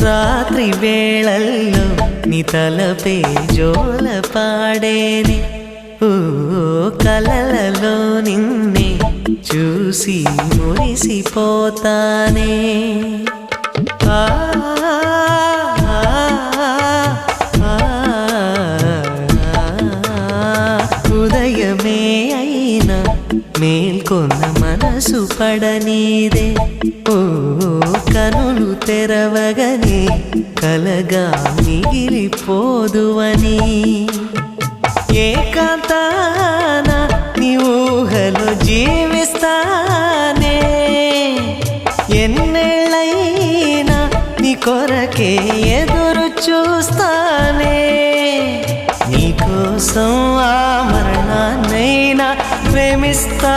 రాత్రి వేళల్లో నీ తలపే జోల పాడేనే ఓ కలలలో నిన్నే చూసి మురిసిపోతానే ఉదయమే అయినా మేల్కొన్న మనసు పడనీదే ఓ కనులు తెరవగనే కలగా మిగిలిపోదువని ఏకాంతాన నీ ఊహలో జీవిస్తానే ఎన్నేళ్ళైనా నీ కొరకే ఎదురు చూస్తానే నీకోసం ఆ మరణాన్నైనా ప్రేమిస్తా